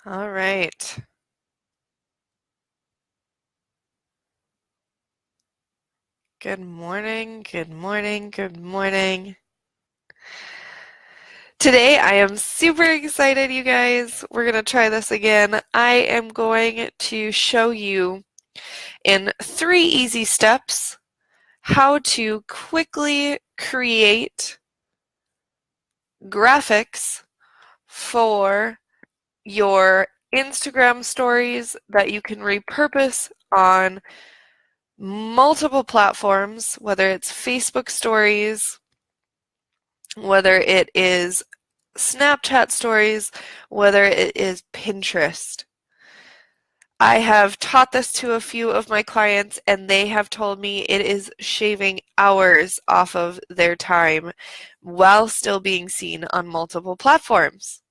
All right. Good morning, good morning, good morning. Today I am super excited, you guys. We're going to try this again. I am going to show you in 3 easy steps how to quickly create graphics for your Instagram stories that you can repurpose on multiple platforms, whether it's Facebook stories, whether it is Snapchat stories, whether it is Pinterest. I have taught this to a few of my clients and they have told me it is shaving hours off of their time while still being seen on multiple platforms.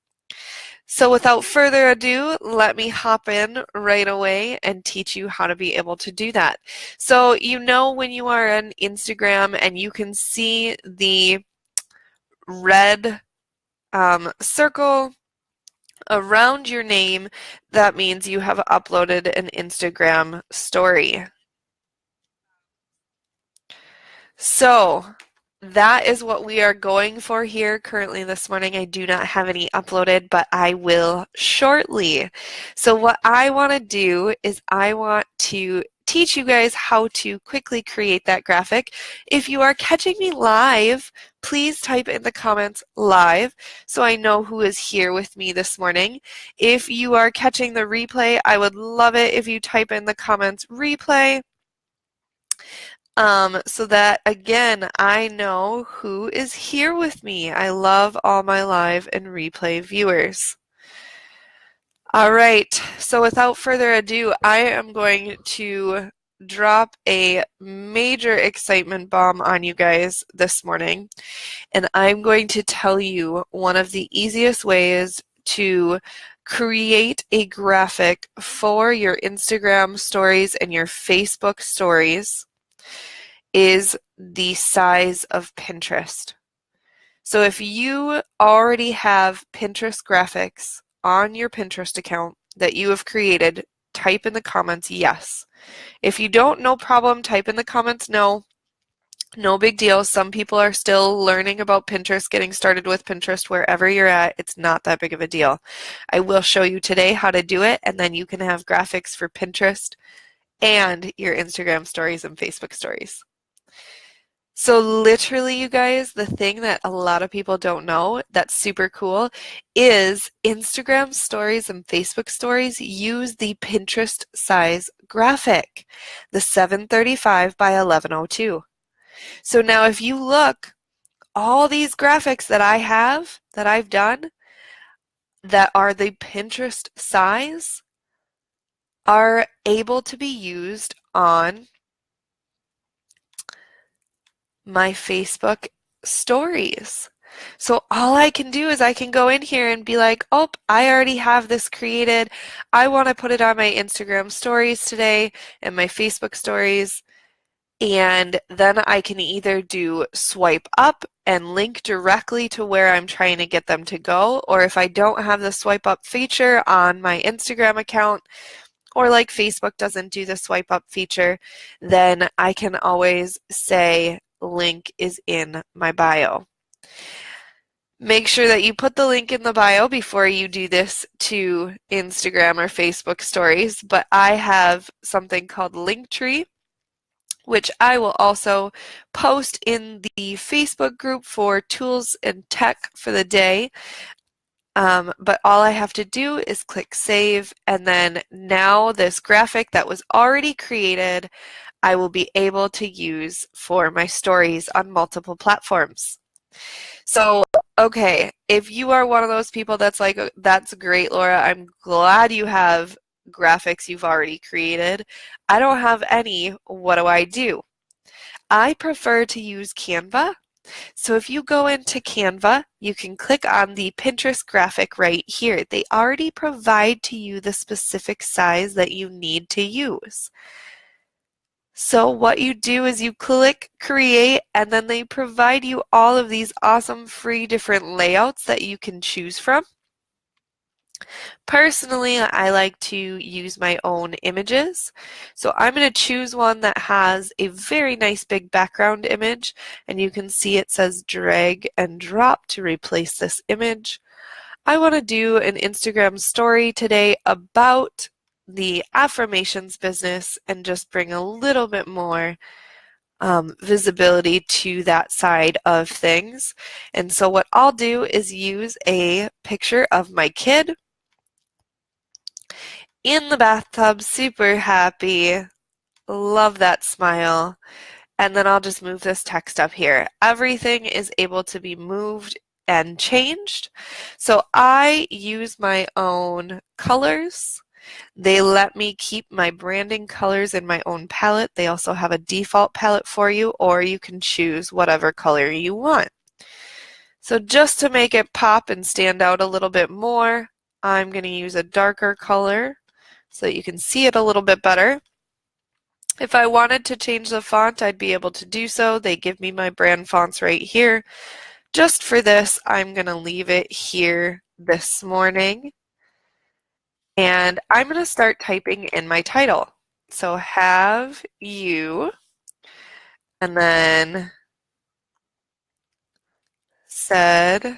So without further ado, let me hop in right away and teach you how to be able to do that. So you know when you are on Instagram and you can see the red circle around your name, that means you have uploaded an Instagram story. So that is what we are going for here currently this morning. I do not have any uploaded, but I will shortly. So what I want to do is I want to teach you guys how to quickly create that graphic. If you are catching me live, please type in the comments live so I know who is here with me this morning. If you are catching the replay, I would love it if you type in the comments replay. So that again, I know who is here with me. I love all my live and replay viewers. All right, so without further ado, I am going to drop a major excitement bomb on you guys this morning, and I'm going to tell you one of the easiest ways to create a graphic for your Instagram stories and your Facebook stories is the size of Pinterest. So if you already have Pinterest graphics on your Pinterest account that you have created, type in the comments yes. If you don't, no problem, type in the comments no. No big deal. Some people are still learning about Pinterest, getting started with Pinterest wherever you're at. It's not that big of a deal. I will show you today how to do it, and then you can have graphics for Pinterest and your Instagram stories and Facebook stories. So literally, you guys, the thing that a lot of people don't know that's super cool is Instagram stories and Facebook stories use the Pinterest size graphic, the 735 by 1102. So now if you look, all these graphics that I have, that I've done, that are the Pinterest size, are able to be used on my Facebook stories. So all I can do is I can go in here and be like, oh, I already have this created. I want to put it on my Instagram stories today and my Facebook stories. And then I can either do swipe up and link directly to where I'm trying to get them to go, or if I don't have the swipe up feature on my Instagram account, or like Facebook doesn't do the swipe up feature, then I can always say link is in my bio. Make sure that you put the link in the bio before you do this to Instagram or Facebook stories, but I have something called Linktree, which I will also post in the Facebook group for tools and tech for the day. But all I have to do is click save, and then now this graphic that was already created, I will be able to use for my stories on multiple platforms. So, okay, if you are one of those people that's like, that's great, Laura, I'm glad you have graphics you've already created. I don't have any. What do I do? I prefer to use Canva. So if you go into Canva, you can click on the Pinterest graphic right here. They already provide to you the specific size that you need to use. So what you do is you click create, and then they provide you all of these awesome free different layouts that you can choose from. Personally, I like to use my own images. So I'm going to choose one that has a very nice big background image, and you can see it says drag and drop to replace this image. I want to do an Instagram story today about the affirmations business and just bring a little bit more visibility to that side of things. And so what I'll do is use a picture of my kid in the bathtub, super happy. Love that smile. And then I'll just move this text up here. Everything is able to be moved and changed. So I use my own colors. They let me keep my branding colors in my own palette. They also have a default palette for you, or you can choose whatever color you want. So just to make it pop and stand out a little bit more, I'm going to use a darker color so that you can see it a little bit better. If I wanted to change the font, I'd be able to do so. They give me my brand fonts right here. Just for this, I'm going to leave it here this morning. And I'm going to start typing in my title. So have you, and then said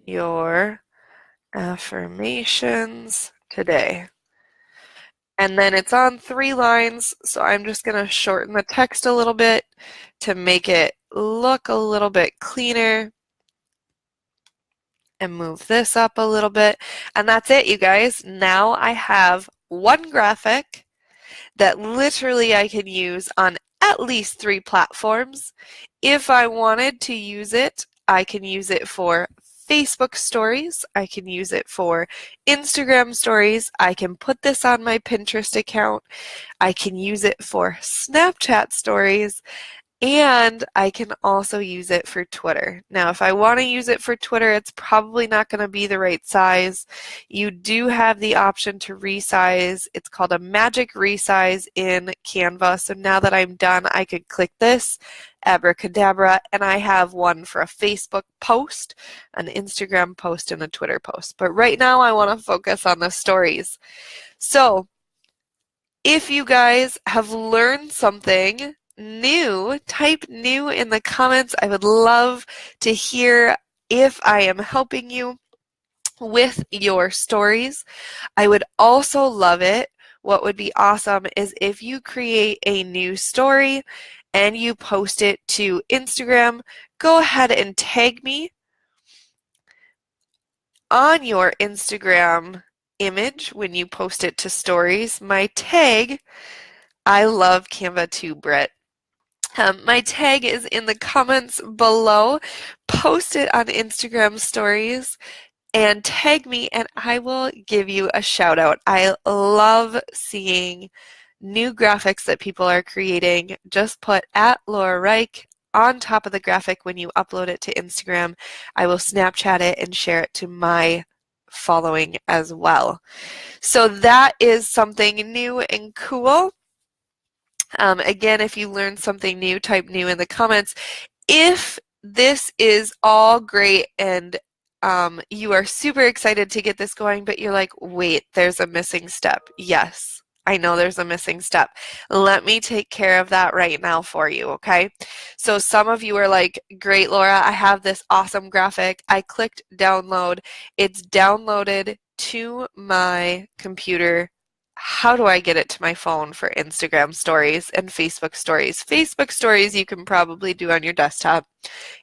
your affirmations today. And then it's on 3 lines, so I'm just going to shorten the text a little bit to make it look a little bit cleaner and move this up a little bit. And that's it, you guys. Now I have one graphic that literally I can use on at least 3 platforms. If I wanted to use it, I can use it for Facebook stories. I can use it for Instagram stories. I can put this on my Pinterest account. I can use it for Snapchat stories. And I can also use it for Twitter. Now, if I want to use it for Twitter, it's probably not going to be the right size. You do have the option to resize. It's called a magic resize in Canva. So now that I'm done, I could click this, abracadabra, and I have one for a Facebook post, an Instagram post, and a Twitter post. But right now, I want to focus on the stories. So if you guys have learned something new, type new in the comments. I would love to hear if I am helping you with your stories. I would also love it. What would be awesome is if you create a new story and you post it to Instagram, go ahead and tag me on your Instagram image when you post it to stories. My tag, I love Canva too, Britt. My tag is in the comments below. Post it on Instagram stories and tag me and I will give you a shout out. I love seeing new graphics that people are creating. Just put @LauraReich on top of the graphic when you upload it to Instagram. I will Snapchat it and share it to my following as well. So that is something new and cool. Again, if you learned something new, type new in the comments. If this is all great and you are super excited to get this going, but you're like, wait, there's a missing step. Yes, I know there's a missing step. Let me take care of that right now for you, okay? So some of you are like, great, Laura, I have this awesome graphic. I clicked download. It's downloaded to my computer. How do I get it to my phone for Instagram stories and Facebook stories? Facebook stories you can probably do on your desktop.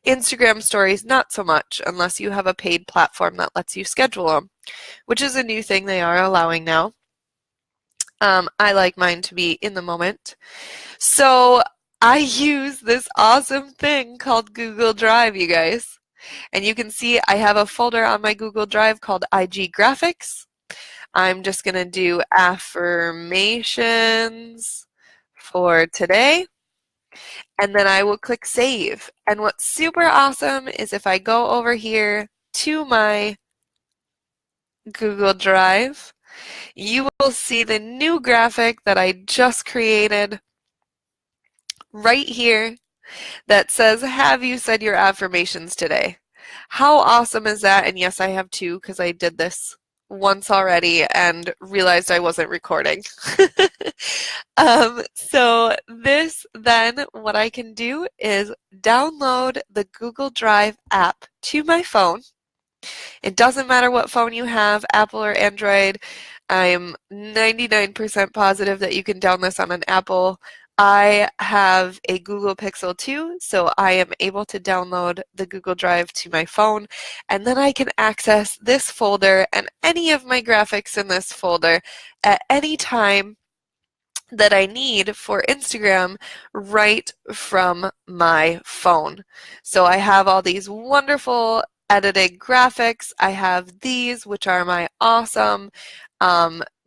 Instagram stories, not so much, unless you have a paid platform that lets you schedule them, which is a new thing they are allowing now. I like mine to be in the moment. So I use this awesome thing called Google Drive, you guys. And you can see I have a folder on my Google Drive called IG Graphics. I'm just going to do affirmations for today, and then I will click save. And what's super awesome is if I go over here to my Google Drive, you will see the new graphic that I just created right here that says, have you said your affirmations today? How awesome is that? And yes, I have 2 because I did this once already and realized I wasn't recording. So this then, what I can do is download the Google Drive app to my phone. It doesn't matter what phone you have, Apple or Android. I'm 99% positive that you can download this on an Apple. I have a Google Pixel 2, so I am able to download the Google Drive to my phone, and then I can access this folder and any of my graphics in this folder at any time that I need for Instagram right from my phone. So I have all these wonderful edited graphics. I have these, which are my awesome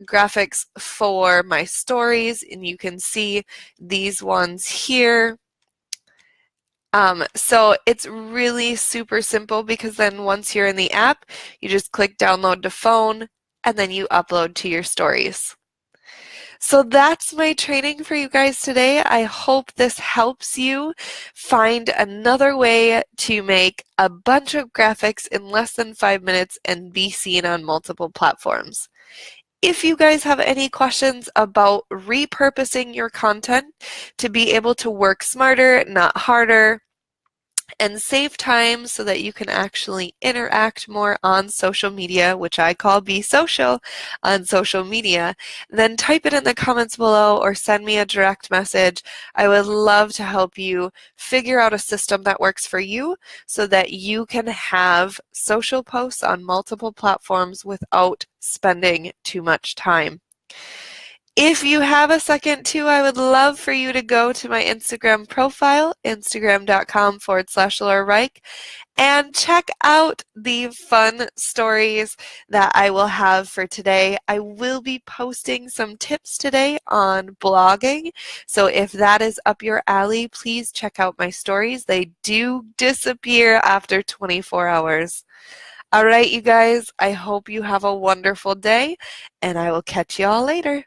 graphics for my stories, and you can see these ones here. So it's really super simple because then once you're in the app, you just click download to phone and then you upload to your stories. So that's my training for you guys today. I hope this helps you find another way to make a bunch of graphics in less than 5 minutes and be seen on multiple platforms. If you guys have any questions about repurposing your content to be able to work smarter, not harder, and save time so that you can actually interact more on social media, which I call Be Social on social media, then type it in the comments below or send me a direct message. I would love to help you figure out a system that works for you so that you can have social posts on multiple platforms without spending too much time. If you have a second too, I would love for you to go to my Instagram profile, instagram.com/Laura Reich, and check out the fun stories that I will have for today. I will be posting some tips today on blogging, so if that is up your alley, please check out my stories. They do disappear after 24 hours. All right, you guys, I hope you have a wonderful day, and I will catch you all later.